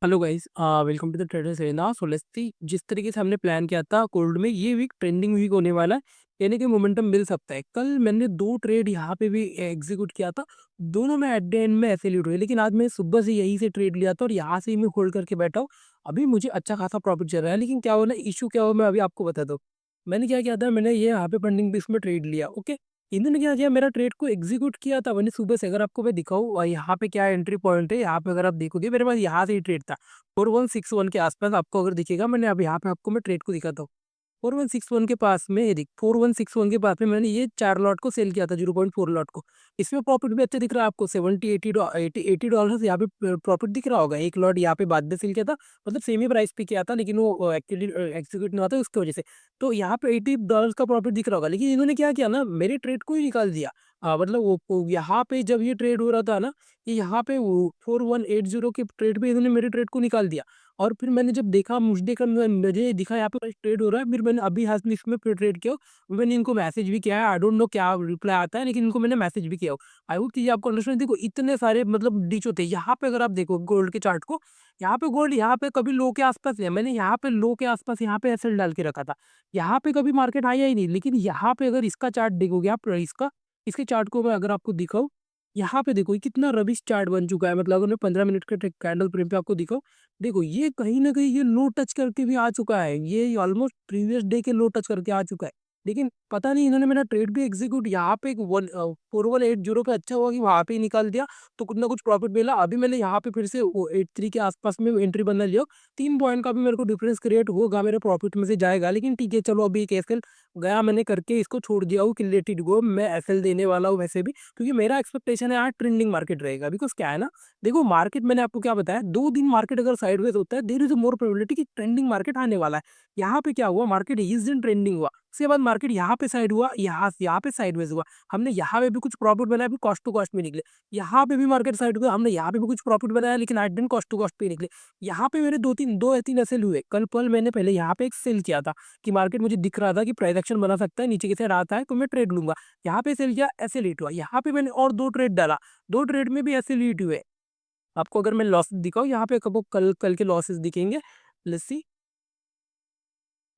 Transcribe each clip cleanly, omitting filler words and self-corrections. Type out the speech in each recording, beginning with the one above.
Hello guys, welcome to the traders arena. So let's see, जिस तरीके से हमने प्लान किया था गोल्ड में, ये वीक ट्रेंडिंग वीक होने वाला है। यानी कि मोमेंटम मिल सकता है। कल मैंने दो ट्रेड यहाँ पे भी एग्जीक्यूट किया था, दोनों में एट द एंड में ऐसे लीड हुए। लेकिन आज मैं सुबह से यहीं से ट्रेड लिया था और यहाँ से ही मैं होल्ड करके बैठा हूँ। अभी मुझे अच्छा खासा प्रॉफिट चल रहा है, लेकिन क्या हो ना, इशू क्या हो मैं अभी आपको बता दूँ। मैंने क्या किया था, मैंने ये यहाँ पे पेंडिंग बीस में ट्रेड लिया। ओके, इन्होंने क्या किया, मेरा ट्रेड को एग्जीक्यूट किया था मैंने सुबह से। अगर आपको मैं दिखाऊँ यहाँ पे क्या एंट्री पॉइंट है, यहाँ पे अगर आप देखोगे मेरे पास यहाँ से ही ट्रेड था 4161 के आसपास। आपको अगर दिखेगा, मैंने अब यहाँ पे आपको मैं ट्रेड को दिखाता हूँ। 4161 के पास में, ये देख 4161 के पास में मैंने ये 4 लॉट को सेल किया था, 0.4 लॉट को। इसमें प्रॉफिट भी अच्छा दिख रहा है आपको, 70 80 80 डॉलर यहाँ पे प्रॉफिट दिख रहा होगा। एक लॉट यहाँ पे बाद में सेल किया था, मतलब सेम ही प्राइस पे किया था, लेकिन वो एक्चुअली एग्जीक्यूट नहीं हुआ था उसकी वजह से। तो यहाँ पे $80 का प्रॉफिट दिख रहा होगा, लेकिन इन्होंने क्या किया ना, मेरे ट्रेड को ही निकाल दिया। मतलब यहाँ पे जब ये ट्रेड हो रहा था ना, ये यहाँ पे 4180 के ट्रेड पे इन्होंने मेरे ट्रेड को निकाल दिया। और फिर मैंने जब देखा, मुझे दिखा यहाँ पे ट्रेड हो रहा है, फिर मैंने अभी हाथ में इसमें फिर ट्रेड किया। मैंने इनको मैसेज भी किया है, आई डोंट नो क्या रिप्लाई आता है, लेकिन इनको मैंने मैसेज भी किया हो। आई होप चीज़ें आपको अंडरस्टैंड। देखो इतने सारे मतलब डीच होते हैं यहाँ पे। अगर आप देखो गोल्ड के चार्ट को, यहाँ पे गोल्ड यहाँ पे कभी लो के आसपास है। मैंने यहाँ पे लो के आसपास यहाँ पे एसएल डाल के रखा था। यहाँ पे कभी मार्केट आया ही नहीं। लेकिन यहाँ पे अगर इसका चार्ट देखोगे आप, इसका इसके चार्ट को मैं अगर आपको दिखाऊं, यहाँ पे देखो ये कितना रबिश चार्ट बन चुका है। मतलब अगर मैं 15 मिनट के कैंडल फ्रेम पे आपको दिखाऊं, देखो ये कहीं न कहीं ये लो टच करके भी आ चुका है। ये ऑलमोस्ट प्रीवियस डे के लो टच करके आ चुका है। लेकिन पता नहीं इन्होंने मेरा ट्रेड भी एग्ज़ीक्यूट यहाँ पे 4180 पे अच्छा हुआ कि वहाँ पे ही निकाल दिया, तो कुछ ना कुछ प्रॉफ़िट मिला। अभी मैंने यहाँ पे फिर से वो 83 के आसपास में एंट्री बना लिया। 3 पॉइंट का भी मेरे को डिफरेंस क्रिएट होगा, मेरे प्रॉफ़िट में से जाएगा। लेकिन ठीक है, चलो अभी एक एसएल गया मैंने करके इसको छोड़ दिया हूँ कि लेट इट गो। मैं एसएल देने वाला हूँ वैसे भी, क्योंकि मेरा एक्सपेक्टेशन है आज ट्रेंडिंग मार्केट रहेगा। बिकॉज़ क्या है ना, देखो मार्केट मैंने आपको क्या बताया, 2 दिन मार्केट अगर साइडवेज होता है, there is a more probability कि ट्रेंडिंग मार्केट आने वाला है। यहाँ पे क्या हुआ, मार्केट इस दिन ट्रेंडिंग हुआ, उसके बाद मार्केट यहाँ पे साइड हुआ, यहाँ पे साइडवेज हुआ। हमने यहाँ पे भी कुछ प्रॉफिट बनाया, फिर कॉस्ट टू कॉस्ट में निकले। यहाँ पे भी मार्केट साइड हुआ, हमने यहाँ पे भी कुछ प्रॉफिट बनाया, लेकिन at the end cost to cost पे ही निकले। यहाँ पे मेरे 2 या 3 ऐसे हुए। कल मैंने पहले यहाँ पे एक सेल किया था कि मार्केट मुझे दिख रहा था कि प्राइस एक्शन बना सकता है, नीचे की साइड आता है तो मैं ट्रेड लूंगा। यहाँ पे सेल किया, ऐसे लेट हुआ। यहाँ पे मैंने और 2 ट्रेड डाला, 2 ट्रेड में भी ऐसे लेट हुए। आपको अगर मैं लॉस दिखाऊँ यहाँ पे, कब कल कल के लॉसेस दिखेंगे। लेट्स सी,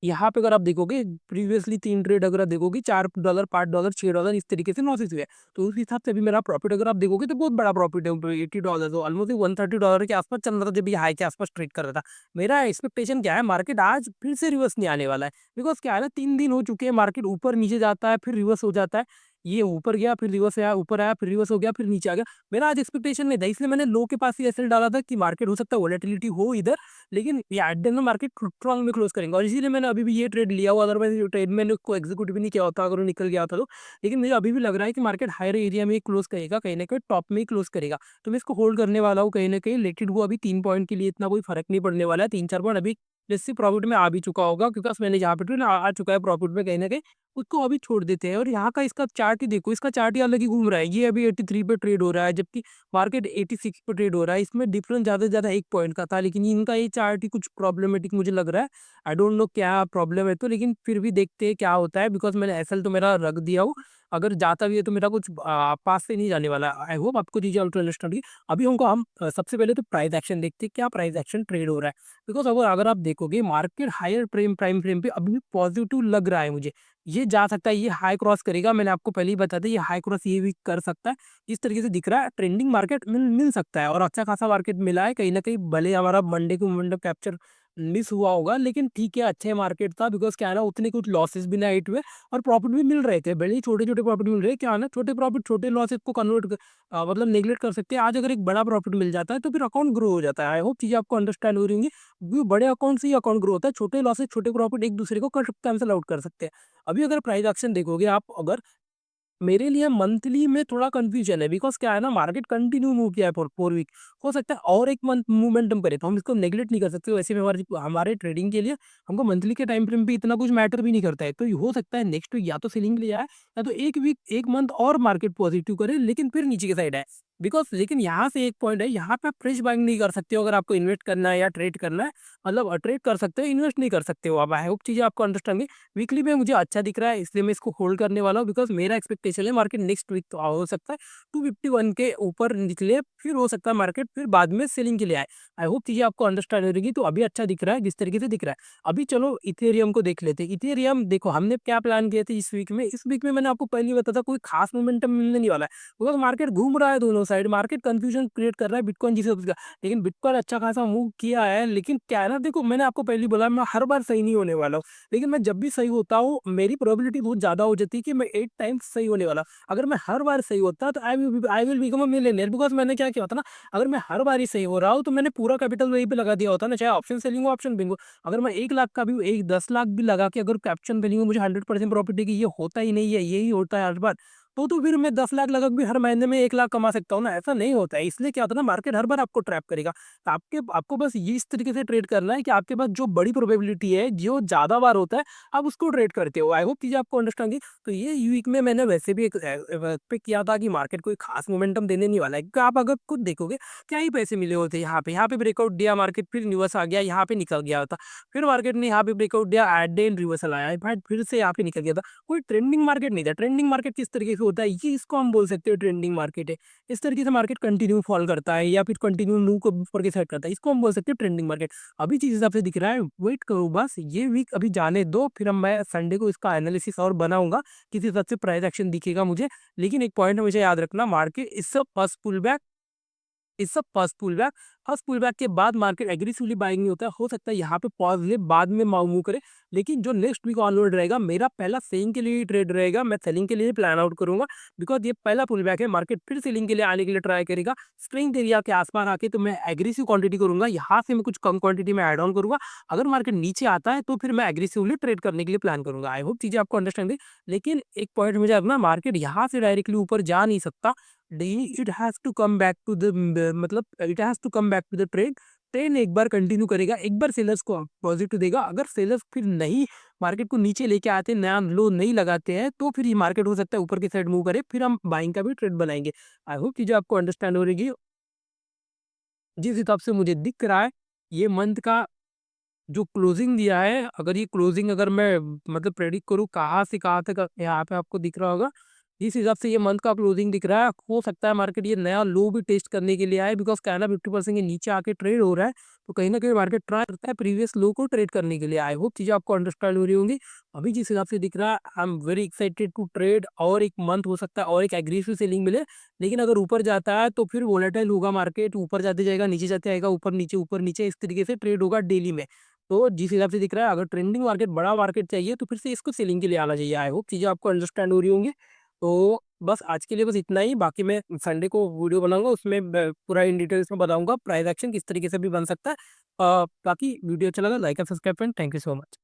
यहाँ पे अगर आप देखोगे प्रीवियसली 3 ट्रेड अगर आप देखोगे, $4 $5 $6 इस तरीके से लॉसेस हुए हैं। तो उस हिसाब से अभी मेरा प्रॉफिट अगर आप देखोगे तो बहुत बड़ा प्रॉफिट है। $80 तो ऑलमोस्ट $130 के आसपास चल रहा था जब ये हाई के आसपास ट्रेड कर रहा था। मेरा एक्सपेक्टेशन क्या है, मार्केट आज फिर से रिवर्स नहीं आने वाला है। बिकॉज़ क्या है ना, 3 दिन हो चुके हैं, मार्केट ऊपर नीचे जाता है, फिर रिवर्स हो जाता है। ये ऊपर गया, फिर रिवर्स आया, ऊपर आया, फिर रिवर्स हो गया, फिर नीचे आ गया। मेरा आज एक्सपेक्टेशन नहीं था, इसलिए मैंने लो के पास ही एसएल डाला था कि मार्केट हो सकता है वोलेटिलिटी हो इधर, लेकिन ये एट द एंड में मार्केट स्ट्रांग में क्लोज करेंगे। और इसीलिए मैंने अभी भी ये ट्रेड लिया हुआ, अदरवाइज ये ट्रेड मैंने उसको एग्जीक्यूट भी नहीं किया होता अगर वो निकल गया होता तो। लेकिन मुझे अभी भी लग रहा है कि मार्केट हायर एरिया में ही क्लोज करेगा, कहीं ना कहीं टॉप में ही क्लोज करेगा। तो मैं इसको होल्ड करने वाला हूँ कहीं ना कहीं। लेटेड वो अभी 3 पॉइंट के लिए इतना कोई फर्क नहीं पड़ने वाला है। 3 4 पॉइंट अभी जैसे प्रॉफिट में आ भी चुका होगा, क्योंकि मैंने जहाँ पे ट्रेड आ चुका है प्रॉफिट में कहीं ना कहीं, उसको अभी छोड़ देते हैं। और यहाँ का इसका चार्ट ही देखो, इसका चार्ट ही अलग ही घूम रहा है। ये अभी 83 पे ट्रेड हो रहा है, जबकि मार्केट 86 पे ट्रेड हो रहा है। इसमें डिफरेंस ज़्यादा से ज़्यादा 1 पॉइंट का था, लेकिन इनका ये चार्ट ही कुछ प्रॉब्लमेटिक मुझे लग रहा है। आई डोंट नो क्या प्रॉब्लम है तो, लेकिन फिर भी देखते हैं क्या होता है। बिकॉज़ मैंने एसएल तो मेरा रख दिया हूँ। अगर जाता भी है तो मेरा कुछ पास से नहीं जाने वाला। आई होप आपको चीज़ें ऑल्टो अंडरस्टैंड हुई। अभी हम सबसे पहले तो प्राइस एक्शन देखते हैं, क्या प्राइस एक्शन ट्रेड हो रहा है। बिकॉज़ अगर अगर आप देखोगे मार्केट हायर प्राइम फ्रेम पे अभी भी पॉजिटिव लग रहा है मुझे। ये जा सकता है, ये हाई क्रॉस करेगा। मैंने आपको पहले ही बता दिया, ये हाई क्रॉस ये भी कर सकता है। इस तरीके से दिख रहा है, ट्रेंडिंग मार्केट मिल मिल सकता है और अच्छा खासा मार्केट मिला है कहीं न कहीं। भले हमारा मंडे को मोमेंटम कैप्चर मिस हुआ होगा, लेकिन ठीक है, अच्छे मार्केट था। बिकॉज़ क्या है ना, उतने कुछ लॉसेस भी ना हिट हुए और प्रॉफिट भी मिल रहे थे। भले ही छोटे-छोटे प्रॉफिट मिल रहे हैं, क्या है ना, छोटे प्रॉफिट छोटे लॉसेस को मतलब नेगलेक्ट कर सकते हैं। आज अगर एक बड़ा प्रॉफिट मिल जाता है तो फिर अकाउंट ग्रो हो जाता है। आई होप चीज़ें आपको अंडरस्टैंड हो रही होंगी। क्योंकि बड़े अकाउंट से ही अकाउंट ग्रो होता है। छोटे लॉसेस छोटे प्रॉफिट एक दूसरे को कैंसल आउट कर सकते हैं। अभी अगर प्राइस एक्शन देखोगे आप, अगर मेरे लिए मंथली में थोड़ा कंफ्यूजन है। बिकॉज़ क्या है ना, मार्केट कंटिन्यू मूव किया है फॉर 4 वीक। हो सकता है और एक मंथ मोमेंटम करे, तो हम इसको नेगलेक्ट नहीं कर सकते। वैसे भी हमारे हमारे ट्रेडिंग के लिए हमको मंथली के टाइम फ्रेम पे इतना कुछ मैटर भी नहीं करता है। तो ये हो सकता है नेक्स्ट वीक या तो सेलिंग ले आए, या तो 1 वीक 1 मंथ और मार्केट पॉजिटिव करे, लेकिन फिर नीचे की साइड आए। बिकॉज़ लेकिन यहाँ से एक पॉइंट है, यहाँ पे आप फ्रेश बाइंग नहीं कर सकते हो अगर आपको इन्वेस्ट करना है या ट्रेड करना है। मतलब ट्रेड कर सकते हो, इन्वेस्ट नहीं कर सकते हो आप। आई होप चीज़ें आपको अंडरस्टैंड हुई। वीकली में मुझे अच्छा दिख रहा है, इसलिए मैं इसको होल्ड करने वाला हूँ, बिकॉज़ मेरा एक्सपेक्टेशन है मार्केट नेक्स्ट वीक तो हो सकता है 251 के ऊपर निकले, फिर हो सकता है मार्केट फिर बाद में सेलिंग के लिए आए। आई होप चीज़ें आपको अंडरस्टैंड हो रही। तो अभी अच्छा दिख रहा है जिस तरीके से दिख रहा है। अभी चलो इथेरियम को देख लेते हैं। इथेरियम देखो हमने क्या प्लान किए थे इस वीक में मैंने आपको पहले ही बताया था कोई खास मोमेंटम मिलने नहीं वाला है। बिकॉज़ मार्केट घूम रहा है दोनों साइड, मार्केट कन्फ्यूजन क्रिएट कर रहा है बिटकॉइन जिसे उसका। लेकिन बिटकॉइन अच्छा खासा मूव किया है, लेकिन क्या है ना, देखो मैंने आपको पहले ही बोला मैं हर बार सही नहीं होने वाला हूँ। लेकिन मैं जब भी सही होता हूँ, मेरी प्रोबेबिलिटी बहुत ज़्यादा हो जाती है कि मैं 8 टाइम्स सही होने वाला। अगर मैं हर बार सही होता तो I will become a millionaire. Because मैंने क्या किया होता ना, अगर मैं हर बार ही सही हो रहा हूँ, तो मैंने पूरा कैपिटल वहीं पे लगा दिया होता ना, चाहे ऑप्शन सेलिंग हो, ऑप्शन बिंग हो। अगर मैं 1 लाख का भी, एक 10 लाख भी लगा के अगर कैप्शन बिलिंग में मुझे 100% प्रॉफिट है कि ये होता ही नहीं है, यही होता है हर बार, तो फिर मैं 10 लाख लगा के भी हर महीने में 1 लाख कमा सकता हूँ ना, ऐसा नहीं होता है। इसलिए क्या होता है ना, मार्केट हर बार आपको ट्रैप करेगा। तो आपको बस ये इस तरीके से ट्रेड करना है कि आपके पास जो बड़ी प्रोबेबिलिटी है, जो ज़्यादा बार होता है, आप उसको ट्रेड करते हो। आई होप चीज़ें आपको अंडरस्टैंड हुई। तो ये वीक में मैंने वैसे भी एक एक्सपेक्ट किया था कि मार्केट कोई खास मोमेंटम देने नहीं वाला है, क्योंकि आप अगर खुद देखोगे, क्या ही पैसे मिले होते यहाँ पे ब्रेकआउट दिया मार्केट, फिर रिवर्स आ गया, यहाँ पे निकल गया था। फिर मार्केट ने यहाँ पे ब्रेकआउट दिया, एट द एंड रिवर्सल आया, फिर से यहाँ पे निकल गया था। कोई ट्रेंडिंग मार्केट नहीं था। ट्रेंडिंग मार्केट किस तरीके से होता है, ये इसको हम बोल सकते हो ट्रेंडिंग मार्केट है। इस तरीके से मार्केट कंटिन्यू फॉल करता है या फिर कंटिन्यू मूव को ऊपर की साइड करता है, इसको हम बोल सकते हैं ट्रेंडिंग मार्केट। अभी जिस हिसाब से दिख रहा है, वेट करो बस, ये वीक अभी जाने दो, फिर हम मैं संडे को इसका एनालिसिस और बनाऊंगा, किस हिसाब से प्राइस एक्शन दिखेगा मुझे। लेकिन एक पॉइंट हमेशा याद रखना, मार्केट इस फर्स्ट पुल बैक, इस सब फर्स्ट पुल बैक के बाद मार्केट एग्रेसिवली बाइंग नहीं होता है। हो सकता है यहाँ पे पॉज ले, बाद में मूव करे। लेकिन जो नेक्स्ट वीक ऑनवर्ड रहेगा, मेरा पहला सेलिंग के लिए ही ट्रेड रहेगा, मैं सेलिंग के लिए प्लान आउट करूंगा। बिकॉज ये पहला पुल बैक है, मार्केट फिर सेलिंग के लिए आने के लिए ट्राई करेगा। स्ट्रेंथ एरिया के आसपास आके तो मैं एग्रेसिव क्वांटिटी करूंगा, यहाँ से मैं कुछ कम क्वांटिटी में ऐड ऑन करूंगा। अगर मार्केट नीचे आता है तो फिर मैं एग्रेसिवली ट्रेड करने के लिए प्लान करूंगा। आई होप चीजें आपको अंडरस्टैंड है। लेकिन एक पॉइंट मुझे अपना, मार्केट यहाँ से डायरेक्टली ऊपर जा नहीं सकता। It has to come back to the मतलब it has to come back to the trend. Trend एक बार कंटिन्यू करेगा, एक बार सेलर्स को पॉजिटिव देगा। अगर सेलर्स फिर नहीं मार्केट को नीचे लेके आते, नया लो नहीं लगाते हैं, तो फिर ये मार्केट हो सकता है ऊपर की साइड मूव करे, फिर हम बाइंग का भी ट्रेड बनाएंगे। आई होप चीज़ें आपको अंडरस्टैंड हो रही है। जिस हिसाब से मुझे दिख रहा है, ये मंथ का जो क्लोजिंग दिया है, अगर ये क्लोजिंग अगर मैं मतलब प्रेडिक्ट करूँ कहाँ से कहाँ तक, यहाँ पे आपको दिख रहा होगा। जिस हिसाब से ये मंथ का क्लोजिंग दिख रहा है, हो सकता है मार्केट ये नया लो भी टेस्ट करने के लिए आए, बिकॉज़ क्या है ना, 50% के नीचे आके ट्रेड हो रहा है। तो कहीं न कहीं मार्केट ट्राई करता है प्रीवियस लो को ट्रेड करने के लिए। आई होप चीज़ें आपको अंडरस्टैंड हो रही होंगी। अभी जिस हिसाब से दिख रहा है, I am very excited to trade, और 1 मंथ हो सकता है और एक एग्रेसिव सेलिंग मिले। लेकिन अगर ऊपर जाता है तो फिर वोलेटाइल होगा मार्केट, ऊपर जाते जाएगा, नीचे जाते आएगा, ऊपर नीचे इस तरीके से ट्रेड होगा डेली में। तो जिस हिसाब से दिख रहा है, अगर ट्रेंडिंग मार्केट बड़ा मार्केट चाहिए तो फिर से इसको सेलिंग के लिए आना चाहिए। आई होप चीज़ें आपको अंडरस्टैंड हो रही होंगी। तो बस आज के लिए बस इतना ही। बाकी मैं संडे को वीडियो बनाऊँगा, उसमें पूरा इन डिटेल्स में बताऊँगा प्राइस एक्शन किस तरीके से भी बन सकता है। बाकी वीडियो अच्छा लगा, like and subscribe friend, thank you so much.